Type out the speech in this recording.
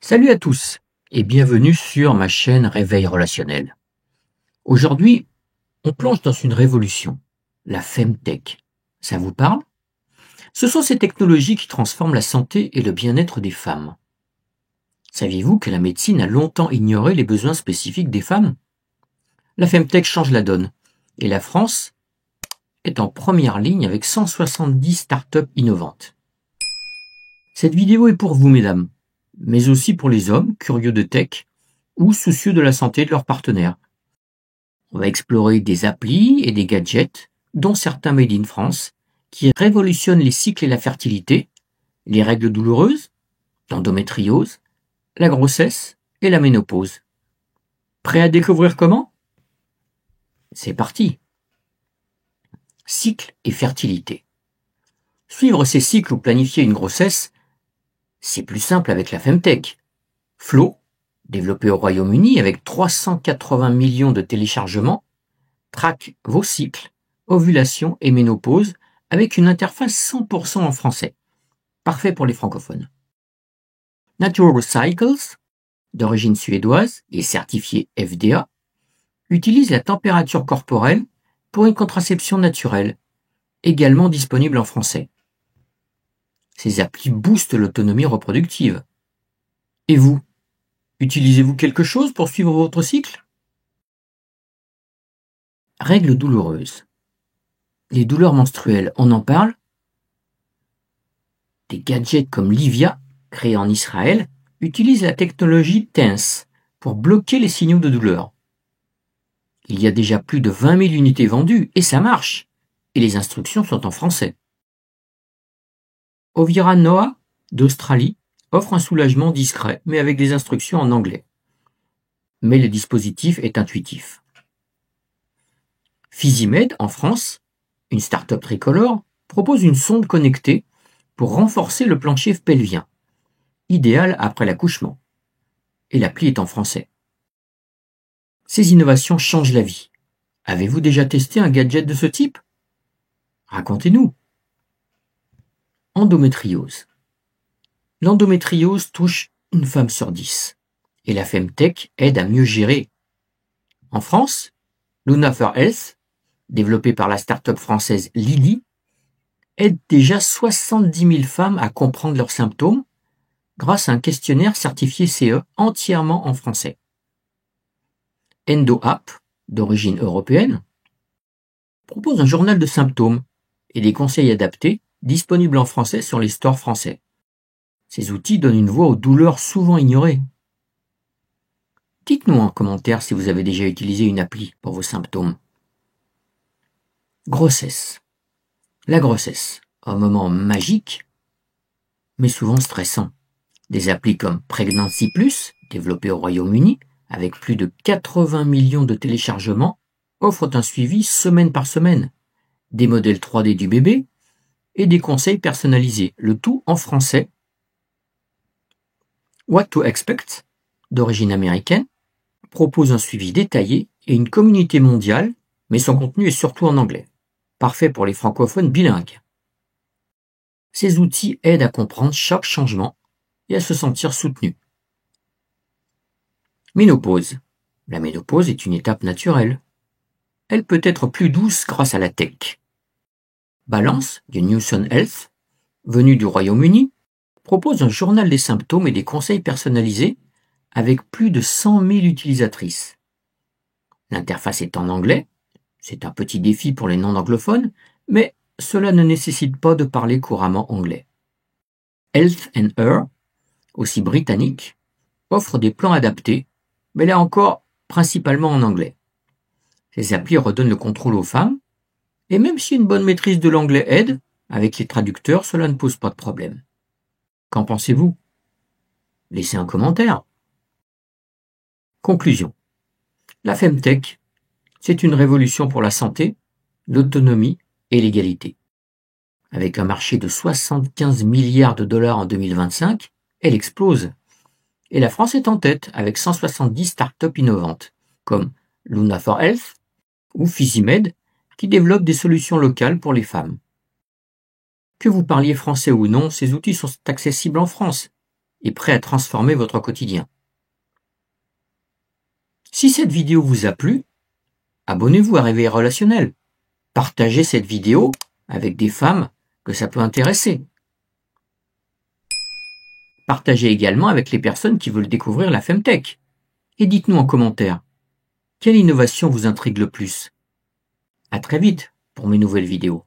Salut à tous et bienvenue sur ma chaîne Réveil Relationnel. Aujourd'hui, on plonge dans une révolution, la Femtech. Ça vous parle? Ce sont ces technologies qui transforment la santé et le bien-être des femmes. Saviez-vous que la médecine a longtemps ignoré les besoins spécifiques des femmes? La Femtech change la donne et la France est en première ligne avec 170 startups innovantes. Cette vidéo est pour vous, mesdames, mais aussi pour les hommes curieux de tech ou soucieux de la santé de leurs partenaires. On va explorer des applis et des gadgets, dont certains made in France, qui révolutionnent les cycles et la fertilité, les règles douloureuses, l'endométriose, la grossesse et la ménopause. Prêt à découvrir comment? C'est parti! Cycle et fertilité. Suivre ces cycles ou planifier une grossesse, c'est plus simple avec la Femtech. Flow, développé au Royaume-Uni avec 380 millions de téléchargements, traque vos cycles, ovulation et ménopause avec une interface 100% en français. Parfait pour les francophones. Natural Cycles, d'origine suédoise et certifié FDA, utilise la température corporelle pour une contraception naturelle, également disponible en français. Ces applis boostent l'autonomie reproductive. Et vous, utilisez-vous quelque chose pour suivre votre cycle? Règles douloureuses. Les douleurs menstruelles, on en parle? Des gadgets comme Livia, créés en Israël, utilisent la technologie TENS pour bloquer les signaux de douleur. Il y a déjà plus de 20 000 unités vendues et ça marche. Et les instructions sont en français. Ovira Noah, d'Australie, offre un soulagement discret mais avec des instructions en anglais. Mais le dispositif est intuitif. Physimed, en France, une start-up tricolore, propose une sonde connectée pour renforcer le plancher pelvien, idéal après l'accouchement. Et l'appli est en français. Ces innovations changent la vie. Avez-vous déjà testé un gadget de ce type? Racontez-nous. Endométriose. L'endométriose touche une femme sur 10 et la Femtech aide à mieux gérer. En France, Luna for Health, développée par la start-up française Lily, aide déjà 70 000 femmes à comprendre leurs symptômes grâce à un questionnaire certifié CE entièrement en français. EndoApp, d'origine européenne, propose un journal de symptômes et des conseils adaptés disponibles en français sur les stores français. Ces outils donnent une voix aux douleurs souvent ignorées. Dites-nous en commentaire si vous avez déjà utilisé une appli pour vos symptômes. Grossesse. La grossesse, un moment magique, mais souvent stressant. Des applis comme Pregnancy Plus, développées au Royaume-Uni, avec plus de 80 millions de téléchargements, offrent un suivi semaine par semaine, des modèles 3D du bébé et des conseils personnalisés, le tout en français. What to Expect, d'origine américaine, propose un suivi détaillé et une communauté mondiale, mais son contenu est surtout en anglais. Parfait pour les francophones bilingues. Ces outils aident à comprendre chaque changement et à se sentir soutenu. Ménopause. La ménopause est une étape naturelle. Elle peut être plus douce grâce à la tech. Balance, de Newson Health, venu du Royaume-Uni, propose un journal des symptômes et des conseils personnalisés avec plus de 100 000 utilisatrices. L'interface est en anglais, c'est un petit défi pour les non-anglophones, mais cela ne nécessite pas de parler couramment anglais. Health and Her, aussi britannique, offre des plans adaptés, mais là encore principalement en anglais. Ces applis redonnent le contrôle aux femmes, et même si une bonne maîtrise de l'anglais aide, avec les traducteurs, cela ne pose pas de problème. Qu'en pensez-vous? Laissez un commentaire. Conclusion. La Femtech, c'est une révolution pour la santé, l'autonomie et l'égalité. Avec un marché de 75 milliards de dollars en 2025, elle explose. Et la France est en tête avec 170 startups innovantes, comme Luna for Health ou Physimed, qui développent des solutions locales pour les femmes. Que vous parliez français ou non, ces outils sont accessibles en France et prêt à transformer votre quotidien. Si cette vidéo vous a plu, abonnez-vous à Réveil Relationnel. Partagez cette vidéo avec des femmes que ça peut intéresser. Partagez également avec les personnes qui veulent découvrir la Femtech. Et dites-nous en commentaire, quelle innovation vous intrigue le plus? À très vite pour mes nouvelles vidéos.